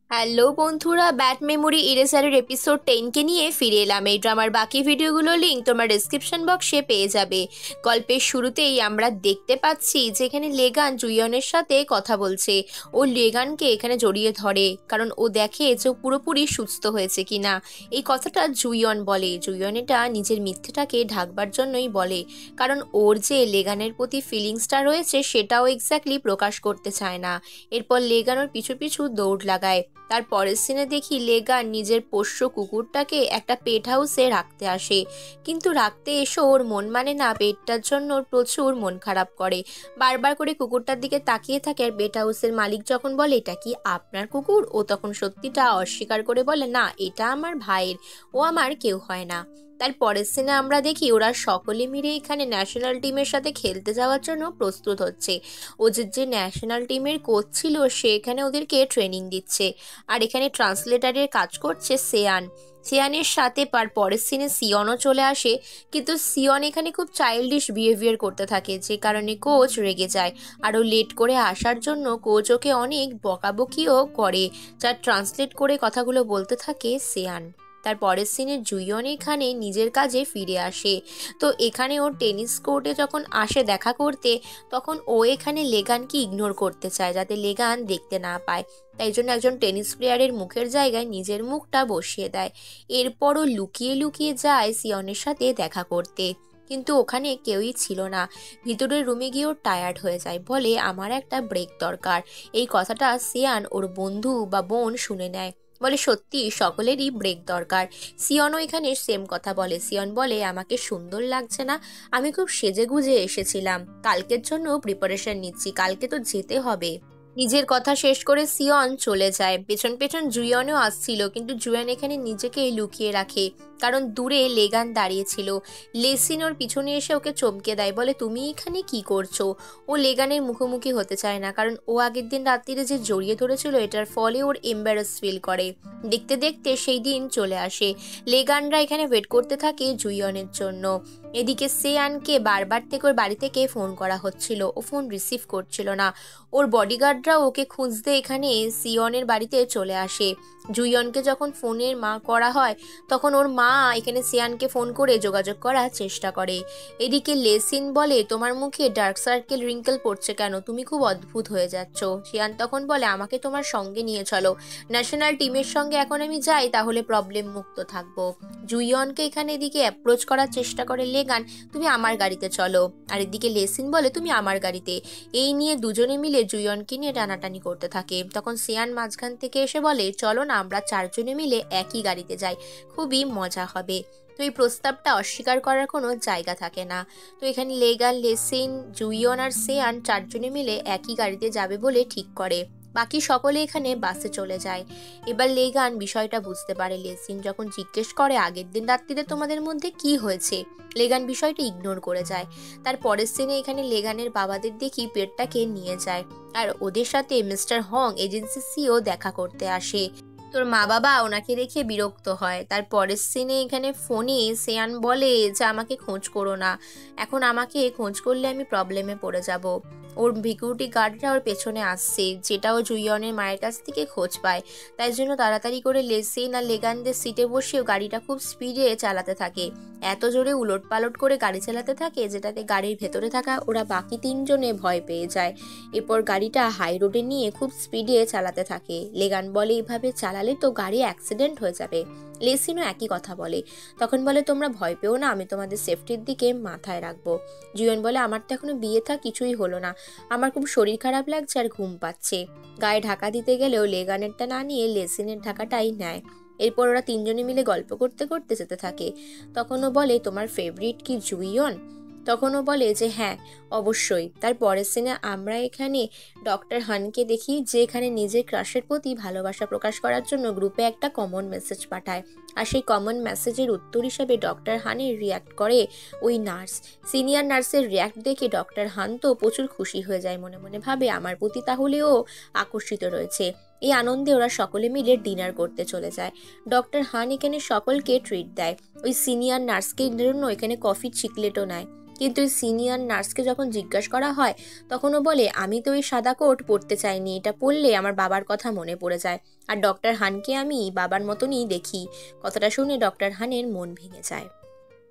Hello বন্ধুরা, bad memory ইরেজারের episode 10কে নিয়ে ফিরে এলাম। এই ড্রামার বাকি ভিডিওগুলোর লিঙ্ক তোমার ডেসক্রিপশন বক্সে পেয়ে যাবে। গল্পের শুরুতেই আমরা দেখতে পাচ্ছি যে এখানে লেগান জুইয়নের সাথে কথা বলছে। ও লেগানকে এখানে জড়িয়ে ধরে, কারণ ও দেখে যে ও পুরোপুরি সুস্থ হয়েছে কিনা। এই কথাটা জুইয়ন বলে। জুইয়ন এটা নিজের মিথ্যেটাকে ঢাকবার জন্যই বলে, কারণ ওর যে লেগানের প্রতি ফিলিংসটা রয়েছে সেটাও এক্স্যাক্টলি প্রকাশ করতে চায় না। এরপর লেগান ওর পিছু পিছু দৌড় লাগায়। তার পরের সিনে দেখি লেগান নিজের পোষ্য কুকুরটাকে একটা পেট হাউসে রাখতে আসে, কিন্তু রাখতে এসে ওর মন মানে না। পেটটার জন্য ওর প্রচুর মন খারাপ করে, বারবার করে কুকুরটার দিকে তাকিয়ে থাকে। আর পেট হাউসের মালিক যখন বলে এটা কি আপনার কুকুর, ও তখন সত্যিটা অস্বীকার করে বলে না, এটা আমার ভাইয়ের, ও আমার কেউ হয় না। তার পরের সিনে আমরা দেখি ওরা সকলে মিলে এখানে ন্যাশনাল টিমের সাথে খেলতে যাওয়ার জন্য প্রস্তুত হচ্ছে। ওদের যে ন্যাশনাল টিমের কোচ ছিল সে এখানে ওদেরকে ট্রেনিং দিচ্ছে। আর এখানে ট্রান্সলেটারের কাজ করছে সেয়ান। সেয়ানের সাথে পরের সিনে সিয়নও চলে আসে, কিন্তু সিয়ন এখানে খুব চাইল্ডিশ বিহেভিয়ার করতে থাকে, যে কারণে কোচ রেগে যায়। আরও লেট করে আসার জন্য কোচ ওকে অনেক বকাবকিও করে, যা ট্রান্সলেট করে কথাগুলো বলতে থাকে সেয়ান। তার পরের সিনে জুইয়ন এখানে নিজের কাজে ফিরে আসে। তো এখানে ওর টেনিস কোর্টে যখন আসে দেখা করতে, তখন ও এখানে লেগানকে ইগনোর করতে চায় যাতে লেগান দেখতে না পায়। তাই জন্য একজন টেনিস প্লেয়ারের মুখের জায়গায় নিজের মুখটা বসিয়ে দেয়। এরপরও লুকিয়ে লুকিয়ে যায় সিয়নের সাথে দেখা করতে, কিন্তু ওখানে কেউই ছিল না। ভিতরের রুমে গিয়ে ওর টায়ার্ড হয়ে যায়, বলে আমার একটা ব্রেক দরকার। এই কথাটা সিয়ান ওর বন্ধু বা বোন শুনে নেয়, বলে সত্যি সকলেরই ব্রেক দরকার। সিয়নও এখানে সেম কথা বলে। সিয়ন বলে আমাকে সুন্দর লাগছে না, আমি খুব সেজে গুজে এসেছিলাম, কালকের জন্য প্রিপারেশন নিচ্ছি, কালকে তো যেতে হবে। নিজের কথা শেষ করে সিয়ন চলে যায়। পেছন পেছন জুয়নও আসছিল, কিন্তু জুয়ান এখানে নিজেকে লুকিয়ে রাখে, কারণ দূরে লেগান দাঁড়িয়েছিল। লেসিন ওর পিছনে এসে ওকে চমকে দেয়, বলে তুমি এখানে কি করছো। ও লেগানের মুখোমুখি হতে চায় না, কারণ ও আগের দিন রাত্রিরে যে জড়িয়ে ধরেছিল এটার ফলে ওর এম্বারাস ফিল করে। দেখতে দেখতে সেই দিন চলে আসে। লেগানরা এখানে ওয়েট করতে থাকে জুইয়নের জন্য। এদিকে সেয়ানকে বারবার থেকে ওর বাড়ি থেকে ফোন করা হচ্ছিল, ও ফোন রিসিভ করছিল না। ওর বডিগার্ডরাও ওকে খুঁজতে এখানে সিয়নের বাড়িতে চলে আসে। জুইয়নকে যখন ফোনের মা করা হয়, তখন ওর মা এখানে সিয়ানকে ফোন করে যোগাযোগ করার চেষ্টা করে। এদিকে লেসিন বলে তোমার মুখে ডার্ক সার্কেল রিঙ্কেল পড়ছে কেন, তুমি খুব অদ্ভুত হয়ে যাচ্ছ। সিয়ান তখন বলে আমাকে তোমার সঙ্গে নিয়ে চলো, ন্যাশনাল টিমের সঙ্গে এখন আমি যাই, তাহলে প্রবলেম মুক্ত থাকবো। জুইয়নকে এখানে এদিকে অ্যাপ্রোচ করার চেষ্টা করে লেগান, তুমি আমার গাড়িতে চলো। আর এদিকে লেসিন বলে তুমি আমার গাড়িতে। এই নিয়ে দুজনে মিলে জুইয়নকে নিয়ে টানাটানি করতে থাকে। তখন সিয়ান মাঝখান থেকে এসে বলে চলো না আমরা চারজনে মিলে একই গাড়িতে যাই, খুবই মজা হবে। তো এই প্রস্তাবটা অস্বীকার করার কোনো জায়গা থাকে না। তো এখানে লেগান, লেসিন, জুইয়ন আর সিয়ান চারজনে মিলে একই গাড়িতে যাবে বলে ঠিক করে। বাকি সকলে এখানে বাসে চলে যায়। এবার লেগান বিষয়টা বুঝতে পারে। লেসিন যখন জিজ্ঞেস করে আগের দিন রাত্রিরে তোমাদের মধ্যে কি হয়েছে, লেগান বিষয়টা ইগনোর করে যায়। তার পরের সিনে এখানে লেগানের বাবাদের দেখি পেটটাকে নিয়ে যায়, আর ওদের সাথে মিস্টার হং এজেন্সি সিও দেখা করতে আসে। তোর মা বাবা ওনাকে দেখে বিরক্ত হয়। তার পরের সিনে এখানে ফোনে সেয়ান বলে যে আমাকে খোঁজ করো না, এখন আমাকে খোঁজ করলে আমি প্রবলেমে পড়ে যাব। ওর সিকিউরিটি গার্ডরা ওর পেছনে আসছে, যেটাও জুইয়নের মায়ের কাছ থেকে খোঁজ পায়। তাই জন্য তাড়াতাড়ি করে লেসিন আর লেগানদের সিটে বসেও গাড়িটা খুব স্পিডে চালাতে থাকে। এত জোরে উলট পালট করে গাড়ি চালাতে থাকে যেটাতে গাড়ির ভেতরে থাকা ওরা বাকি তিনজনে ভয় পেয়ে যায়। এরপর গাড়িটা হাই রোডে নিয়ে খুব স্পিডে চালাতে থাকে। লেগান বলে এভাবে চালালে তো গাড়ি অ্যাক্সিডেন্ট হয়ে যাবে। লেসিনও একই কথা বলে। তখন বলে তোমরা ভয় পেও না, আমি তোমাদের সেফটির দিকে মাথায় রাখবো। জুয়ন বলে আমার তো এখনো বিয়ে থা কিছুই হলো না, আমার খুব শরীর খারাপ লাগছে আর ঘুম পাচ্ছে। গায়ে ঢাকা দিতে গেলেও লেগানেরটা না নিয়ে লেসিনের ঢাকাটাই নেয়। এরপর ওরা তিনজনে মিলে গল্প করতে করতে যেতে থাকে। তখনও বলে তোমার ফেভারিট কি জুইয়ন। তখনও বলে যে হ্যাঁ অবশ্যই। তার পরের সিনে আমরা এখানে ডক্টর হানকে দেখি, যে এখানে নিজের ক্রাশের প্রতি ভালোবাসা প্রকাশ করার জন্য গ্রুপে একটা কমন মেসেজ পাঠায়। আর সেই কমন মেসেজের উত্তর হিসাবে ডক্টর হানের রিয়াক্ট করে ওই নার্স। সিনিয়র নার্সের রিয়াক্ট দেখে ডক্টর হান তো প্রচুর খুশি হয়ে যায়, মনে মনে ভাবে আমার প্রতি তাহলেও আকর্ষিত রয়েছে। এই আনন্দে ওরা সকলে মিলে ডিনার করতে চলে যায়। ডক্টর হান এখানে সকলকে ট্রিট দেয়। ওই সিনিয়র নার্সকে জন্য এখানে কফি চিকলেটও নেয়। কিন্তু সিনিয়র নার্সকে যখন জিজ্ঞাসা করা হয় তখনও বলে আমি তো এই সাদা কোট পরতে চাইনি, এটা পরলে আমার বাবার কথা মনে পড়ে যায়, আর ডক্টর হানকে আমি বাবার মতনই দেখি। কথাটা শুনে ডক্টর হানের মন ভেঙে যায়।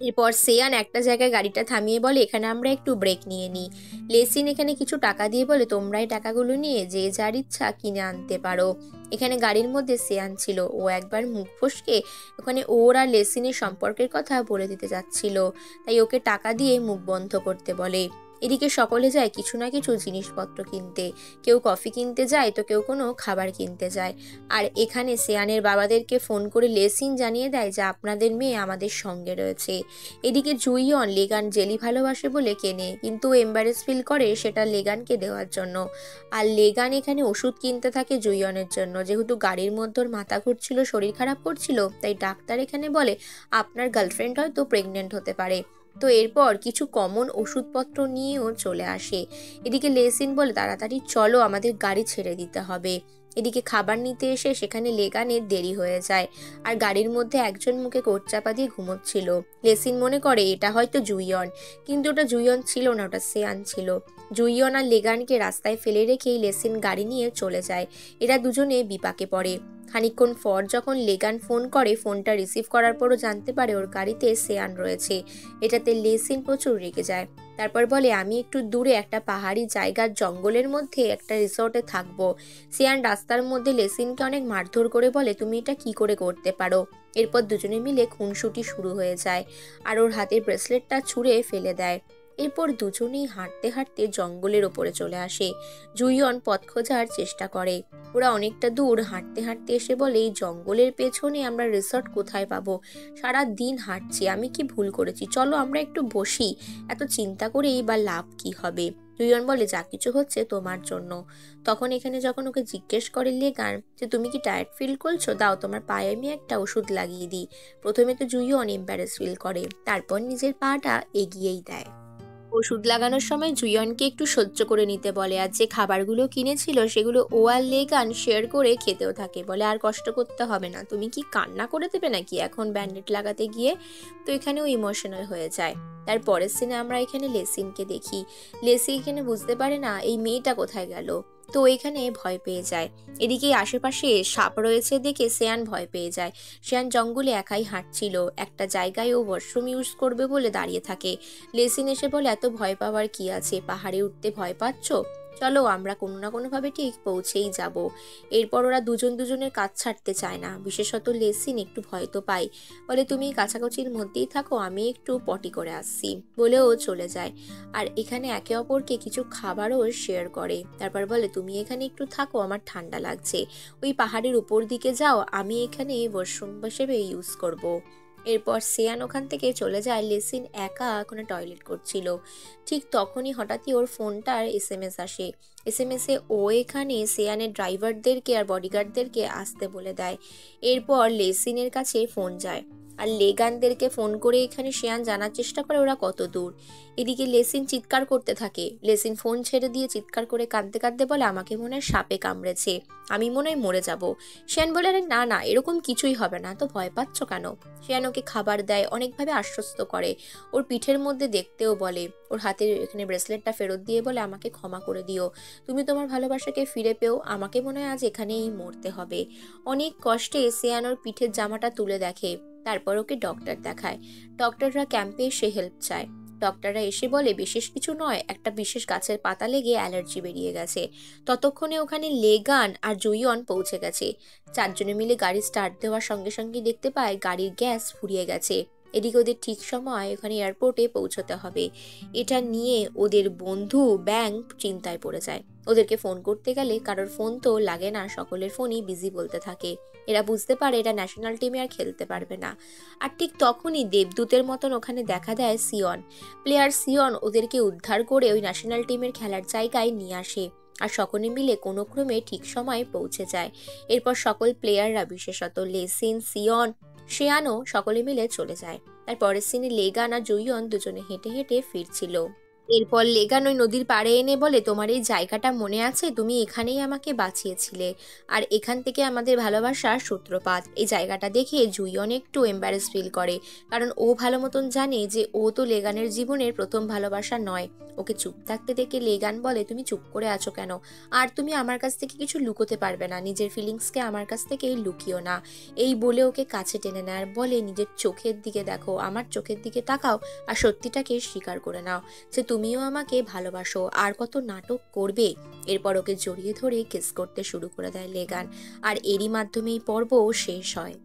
এরপর সেয়ান একটা জায়গায় গাড়িটা থামিয়ে বলে এখানে আমরা একটু ব্রেক নিয়ে নিই। লেসিন এখানে কিছু টাকা দিয়ে বলে তোমরা এই টাকাগুলো নিয়ে যে যার ইচ্ছা কিনে আনতে পারো। এখানে গাড়ির মধ্যে সেয়ান ছিল, ও একবার মুখ ফসকে ওখানে ওর আর লেসিনের সম্পর্কের কথা বলে দিতে যাচ্ছিল, তাই ওকে টাকা দিয়ে মুখ বন্ধ করতে বলে। এদিকে সকলে যায় কিছু না কিছু জিনিসপত্র কিনতে, কেউ কফি কিনতে যায় তো কেউ কোনো খাবার কিনতে যায়। আর এখানে সেয়ানের বাবাদেরকে ফোন করে লেসিন জানিয়ে দেয় যে আপনাদের মেয়ে আমাদের সঙ্গে রয়েছে। এদিকে জুইয়ন লেগান জেলি ভালোবাসে বলে কেনে, কিন্তু এম্বারেস ফিল করে সেটা লেগানকে দেওয়ার জন্য। আর লেগান এখানে ওষুধ কিনতে থাকে জুইয়নের জন্য, যেহেতু গাড়ির মধ্যে ওর মাথা ঘুরছিল, শরীর খারাপ করছিল, তাই ডাক্তার এখানে বলে আপনার গার্লফ্রেন্ড হয়তো প্রেগনেন্ট হতে পারে। তো এরপর কিছু কমন ওষুধপত্র নিয়েও চলে আসে। এদিকে লেসিন বলে তাড়াতাড়ি চলো আমাদের গাড়ি ছেড়ে দিতে হবে। এদিকে খাবার নিতে এসে সেখানে লেগানের দেরি হয়ে যায়, আর গাড়ির মধ্যে একজন মুখে কোট চাপা দিয়ে ঘুমোচ্ছিল। লেসিন মনে করে এটা হয়তো জুইয়ন, কিন্তু ওটা জুইয়ন ছিল না, ওটা সেয়ান ছিল। জুইয়ন আর লেগানকে রাস্তায় ফেলে রেখেই লেসিন গাড়ি নিয়ে চলে যায়। এরা দুজনে বিপাকে পড়ে। খানিকক্ষণ পর যখন লেগান ফোন করে, ফোনটা রিসিভ করার পরও জানতে পারে ওর গাড়িতে সেয়ান রয়েছে। এটাতে লেসিন প্রচুর রেগে যায়। তারপর বলে আমি একটু দূরে একটা পাহাড়ি জায়গার জঙ্গলের মধ্যে একটা রিসোর্টে থাকবো। সিয়ান রাস্তার মধ্যে লেসিনকে অনেক মারধর করে বলে তুমি এটা কি করে করতে পারো। এরপর দুজনে মিলে খুনসুটি শুরু হয়ে যায়, আর ওর হাতের ব্রেসলেটটা ছুঁড়ে ফেলে দেয়। এরপর দুজনেই হাঁটতে হাঁটতে জঙ্গলের ওপরে চলে আসে। জুইয়ন পথ খোঁজার চেষ্টা করে। ওরা অনেকটা দূর হাঁটতে হাঁটতে এসে বলে এই জঙ্গলের পেছনে আমরা রিসর্ট কোথায় পাবো, সারা দিন হাঁটছি, আমি কি ভুল করেছি, চলো আমরা একটু বসি, এত চিন্তা করেই বা লাভ কি হবে। জুইয়ন বলে যা কিছু হচ্ছে তোমার জন্য। তখন এখানে যখন ওকে জিজ্ঞেস করে লেগান যে তুমি কি টায়ার্ড ফিল করছো, দাও তোমার পায়ে আমি একটা ওষুধ লাগিয়ে দিই। প্রথমে তো জুইয়ন এম্বারেস ফিল করে, তারপর নিজের পাটা এগিয়েই দেয়। ওষুধ লাগানোর সময় জুইয়নকে একটু সহ্য করে নিতে বলে, আর যে খাবারগুলো কিনেছিল সেগুলো ও আর লেগান শেয়ার করে খেতেও থাকে। বলে আর কষ্ট করতে হবে না, তুমি কি কান্না করে দেবে নাকি এখন ব্যান্ডেড লাগাতে গিয়ে। তো এখানেও ইমোশনাল হয়ে যায়। তারপরের সিনে আমরা এখানে লেসিনকে দেখি। লেসি এখানে বুঝতে পারে না এই মেয়েটা কোথায় গেল, তো এখানে ভয় পেয়ে যায়। এদিকে আশেপাশে সাপ রয়েছে দেখে সেয়ান ভয় পেয়ে যায়। সেয়ান জঙ্গলে একাই হাঁটছিল, একটা জায়গায় ও ওয়াশরুম ইউজ করবে বলে দাঁড়িয়ে থাকে। লেসিন এসে বলে এত ভয় পাওয়ার কি আছে, পাহাড়ে উঠতে ভয় পাচ্ছ, চলো আমরা কোনো না কোনোভাবে ঠিক পৌঁছেই যাব। এরপর ওরা দুজন দুজনের কাজ ছাড়তে চায় না, বিশেষত লেসিন একটু ভয় তো পায়। বলে তুমি কাছাকাছির মধ্যেই থাকো, আমি একটু পটি করে আসছি, বলেও চলে যায়। আর এখানে একে অপরকে কিছু খাবারও শেয়ার করে। তারপর বলে তুমি এখানে একটু থাকো, আমার ঠান্ডা লাগছে, ওই পাহাড়ের উপর দিকে যাও, আমি এখানে ওয়াশরুম হিসেবে ইউজ করব। এরপর সেয়ান ওখান থেকে চলে যায়। লেসিন একা ওখানে টয়লেট করছিল, ঠিক তখনই হঠাৎই ওর ফোনটার এসএমএস আসে। এসএমএসে ও এখানে সেয়ানের ড্রাইভারদেরকে আর বডিগার্ডদেরকে আসতে বলে দেয়। এরপর লেসিনের কাছে ফোন যায়, আর লেগানদেরকে ফোন করে এখানে সেয়ান জানার চেষ্টা করে ওরা কত দূর। এদিকে লেসিন চিৎকার করতে থাকে। লেসিন ফোন ছেড়ে দিয়ে চিৎকার করে কাঁদতে কাঁদতে বলে আমাকে মনে হয় সাপে কামড়েছে, আমি মনে হয় মরে যাব। সেয়ান বলে আরে না না, এরকম কিছুই হবে না, তো ভয় পাচ্ছ কেন। সেয়ান ওকে খাবার দেয়, অনেকভাবে আশ্বস্ত করে, ওর পিঠের মধ্যে দেখতেও বলে, ওর হাতের এখানে ব্রেসলেটটা ফেরত দিয়ে বলে আমাকে ক্ষমা করে দিও, তুমি তোমার ভালোবাসাকে ফিরে পেও, আমাকে মনে হয় আজ এখানেই মরতে হবে। অনেক কষ্টে সেয়ান ওর পিঠের জামাটা তুলে দেখে। তারপর ওকে ডক্টর দেখায়। ডক্টররা ক্যাম্পে এসে হেল্প চায়। ডক্টররা এসে বলে বিশেষ কিছু নয়, একটা বিশেষ গাছের পাতা লেগে অ্যালার্জি বেরিয়ে গেছে। ততক্ষণে ওখানে লেগান আর জুইয়ন পৌঁছে গেছে। চারজনে মিলে গাড়ি স্টার্ট দেওয়ার সঙ্গে সঙ্গে দেখতে পায় গাড়ির গ্যাস ফুরিয়ে গেছে। এদিকে ওদের ঠিক সময় ওখানে এয়ারপোর্টে পৌঁছতে হবে। এটা নিয়ে ওদের বন্ধু ব্যাং চিন্তায় পড়ে যায়। ওদেরকে ফোন করতে গেলে কারোর ফোন তো লাগে না, সকলের ফোনই বিজি বলতে থাকে। এরা বুঝতে পারে এরা ন্যাশনাল টিমে আর খেলতে পারবে না। আর ঠিক তখনই দেবদূতের মতন ওখানে দেখা দেয় সিয়ন। প্লেয়ার সিয়ন ওদেরকে উদ্ধার করে ওই ন্যাশনাল টিমের খেলার জায়গায় নিয়ে আসে, আর সকলে মিলে কোনো ক্রমে ঠিক সময়ে পৌঁছে যায়। এরপর সকল প্লেয়াররা বিশেষত লেসিন, সিয়ন, শেয়ানো সকলে মিলে চলে যায়। তারপরের সিনে লেগান আর জুইয়ন দুজনে হেঁটে হেঁটে ফিরছিল। এরপর লেগান ওই নদীর পাড়ে এনে বলে, তোমার এই জায়গাটা মনে আছে? তুমি এখানেই আমাকে বাঁচিয়েছিলে, আর এখান থেকে আমাদের ভালোবাসার সূত্রপাত। এই জায়গাটা দেখে জুইয়ন একটু এম্বারেস ফিল করে, কারণ ও ভালো মতন জানে যে ও তো লেগানের জীবনের প্রথম ভালোবাসা নয়। ওকে চুপ থাকতে দেখে লেগান বলে, তুমি চুপ করে আছো কেন? আর তুমি আমার কাছ থেকে কিছু লুকোতে পারবে না, নিজের ফিলিংসকে আমার কাছ থেকে লুকিও না। এই বলে ওকে কাছে টেনে নেয় আর বলে, নিজের চোখের দিকে দেখো, আমার চোখের দিকে তাকাও, আর সত্যিটাকে স্বীকার করে নাও যে তুমিও আমাকে ভালোবাসো। আর কত নাটক করবে? এরপর ওকে জড়িয়ে ধরে কিস করতে শুরু করে দেয় লেগান, আর এরই মাধ্যমেই পর্ব শেষ হয়।